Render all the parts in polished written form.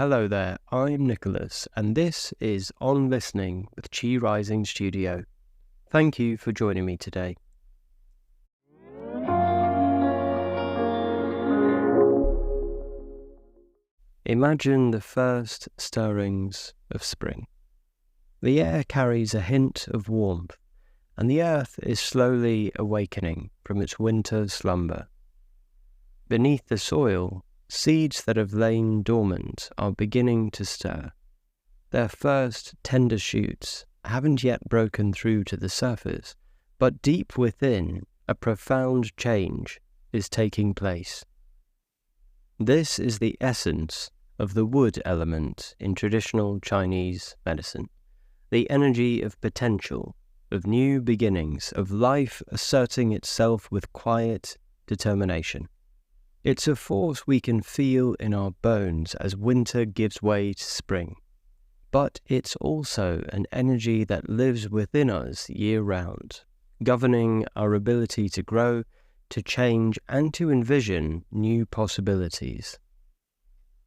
Hello there, I'm Nicholas, and this is On Listening with Chi Rising Studio. Thank you for joining me today. Imagine the first stirrings of spring. The air carries a hint of warmth, and the earth is slowly awakening from its winter slumber. Beneath the soil, seeds that have lain dormant are beginning to stir. Their first tender shoots haven't yet broken through to the surface, but deep within, a profound change is taking place. This is the essence of the wood element in traditional Chinese medicine, the energy of potential, of new beginnings, of life asserting itself with quiet determination. It's a force we can feel in our bones as winter gives way to spring. But it's also an energy that lives within us year-round, governing our ability to grow, to change, and to envision new possibilities.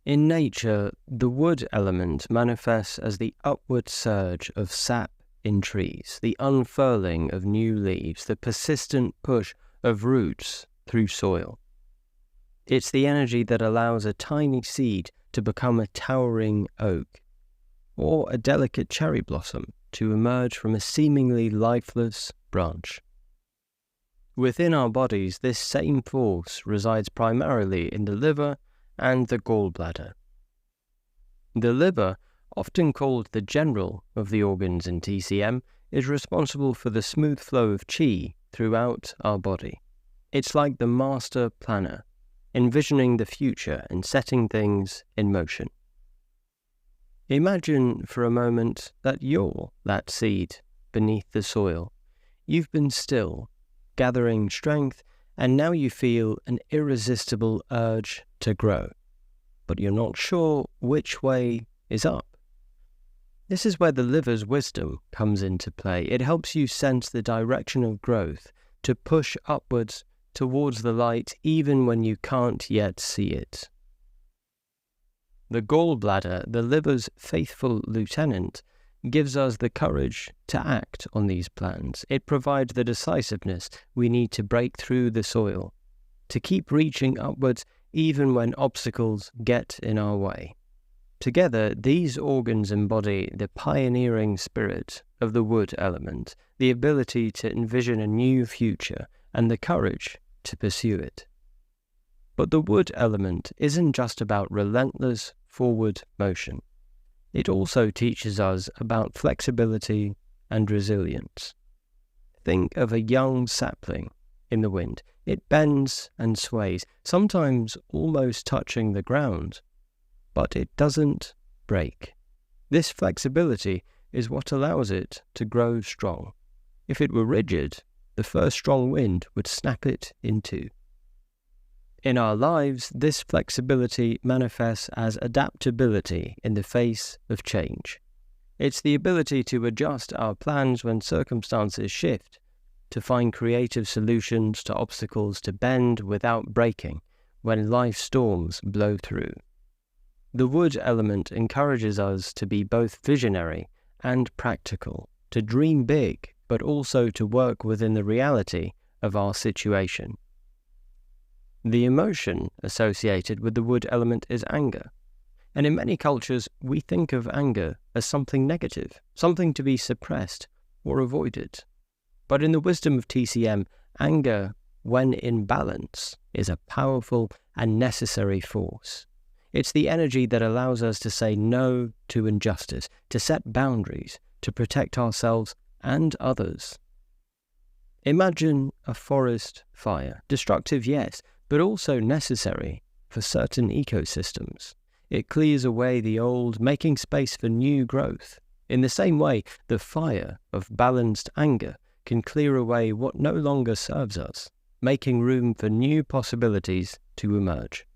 In nature, the wood element manifests as the upward surge of sap in trees, the unfurling of new leaves, the persistent push of roots through soil. It's the energy that allows a tiny seed to become a towering oak, or a delicate cherry blossom to emerge from a seemingly lifeless branch. Within our bodies, this same force resides primarily in the liver and the gallbladder. The liver, often called the general of the organs in TCM, is responsible for the smooth flow of qi throughout our body. It's like the master planner, envisioning the future and setting things in motion. Imagine for a moment that you're that seed beneath the soil. You've been still, gathering strength, and now you feel an irresistible urge to grow, but you're not sure which way is up. This is where the liver's wisdom comes into play. It helps you sense the direction of growth, to push upwards towards the light even when you can't yet see it. The gallbladder, the liver's faithful lieutenant, gives us the courage to act on these plans. It provides the decisiveness we need to break through the soil, to keep reaching upwards even when obstacles get in our way. Together, these organs embody the pioneering spirit of the wood element, the ability to envision a new future, and the courage to pursue it. But the wood element isn't just about relentless forward motion. It also teaches us about flexibility and resilience. Think of a young sapling in the wind. It bends and sways, sometimes almost touching the ground, but it doesn't break. This flexibility is what allows it to grow strong. If it were rigid, the first strong wind would snap it in two. In our lives, this flexibility manifests as adaptability in the face of change. It's the ability to adjust our plans when circumstances shift, to find creative solutions to obstacles, to bend without breaking when life storms blow through. The wood element encourages us to be both visionary and practical, to dream big, but also to work within the reality of our situation. The emotion associated with the wood element is anger. And in many cultures, we think of anger as something negative, something to be suppressed or avoided. But in the wisdom of TCM, anger, when in balance, is a powerful and necessary force. It's the energy that allows us to say no to injustice, to set boundaries, to protect ourselves and others. Imagine a forest fire, destructive, yes, but also necessary for certain ecosystems. It clears away the old, making space for new growth. In the same way, the fire of balanced anger can clear away what no longer serves us, making room for new possibilities to emerge.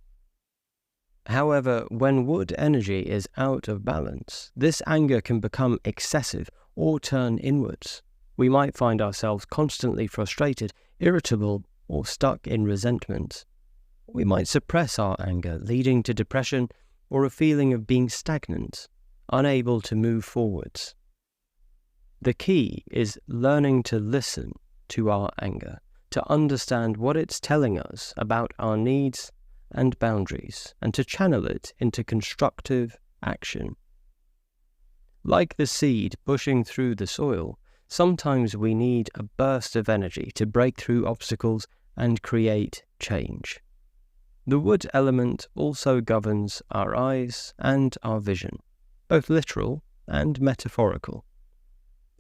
However, when wood energy is out of balance, this anger can become excessive or turn inwards. We might find ourselves constantly frustrated, irritable, or stuck in resentment. We might suppress our anger, leading to depression, or a feeling of being stagnant, unable to move forwards. The key is learning to listen to our anger, to understand what it's telling us about our needs and boundaries, and to channel it into constructive action. Like the seed pushing through the soil, sometimes we need a burst of energy to break through obstacles and create change. The wood element also governs our eyes and our vision, both literal and metaphorical.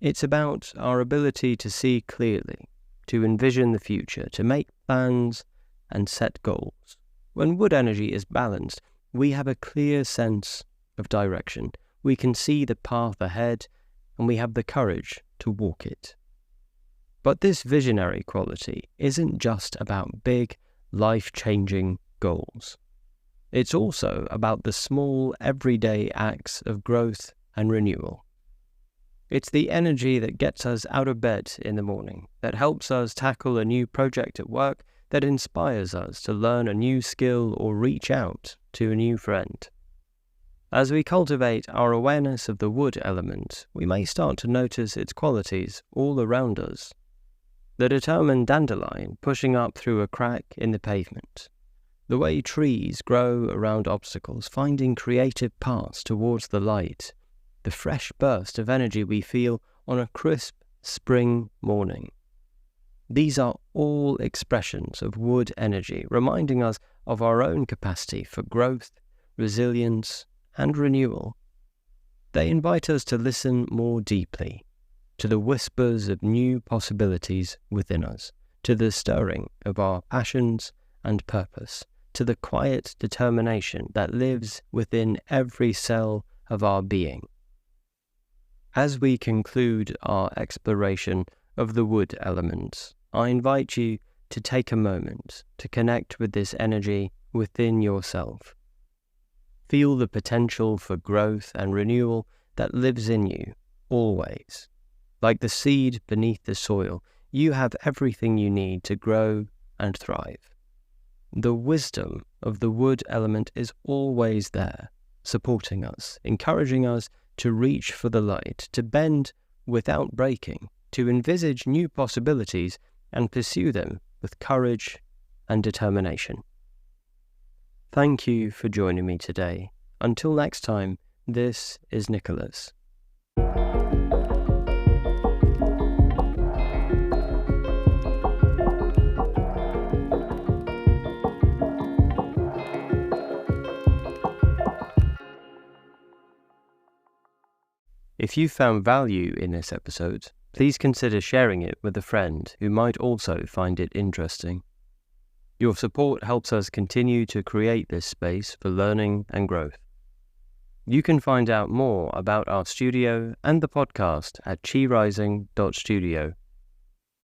It's about our ability to see clearly, to envision the future, to make plans and set goals. When wood energy is balanced, we have a clear sense of direction. We can see the path ahead, and we have the courage to walk it. But this visionary quality isn't just about big, life-changing goals. It's also about the small, everyday acts of growth and renewal. It's the energy that gets us out of bed in the morning, that helps us tackle a new project at work, that inspires us to learn a new skill or reach out to a new friend. As we cultivate our awareness of the wood element, we may start to notice its qualities all around us. The determined dandelion pushing up through a crack in the pavement. The way trees grow around obstacles, finding creative paths towards the light. The fresh burst of energy we feel on a crisp spring morning. These are all expressions of wood energy, reminding us of our own capacity for growth, resilience, and renewal. They invite us to listen more deeply to the whispers of new possibilities within us, to the stirring of our passions and purpose, to the quiet determination that lives within every cell of our being. As we conclude our exploration of the wood elements, I invite you to take a moment to connect with this energy within yourself. Feel the potential for growth and renewal that lives in you, always. Like the seed beneath the soil, you have everything you need to grow and thrive. The wisdom of the wood element is always there, supporting us, encouraging us to reach for the light, to bend without breaking, to envisage new possibilities and pursue them with courage and determination. Thank you for joining me today. Until next time, this is Nicholas. If you found value in this episode, please consider sharing it with a friend who might also find it interesting. Your support helps us continue to create this space for learning and growth. You can find out more about our studio and the podcast at chirising.studio.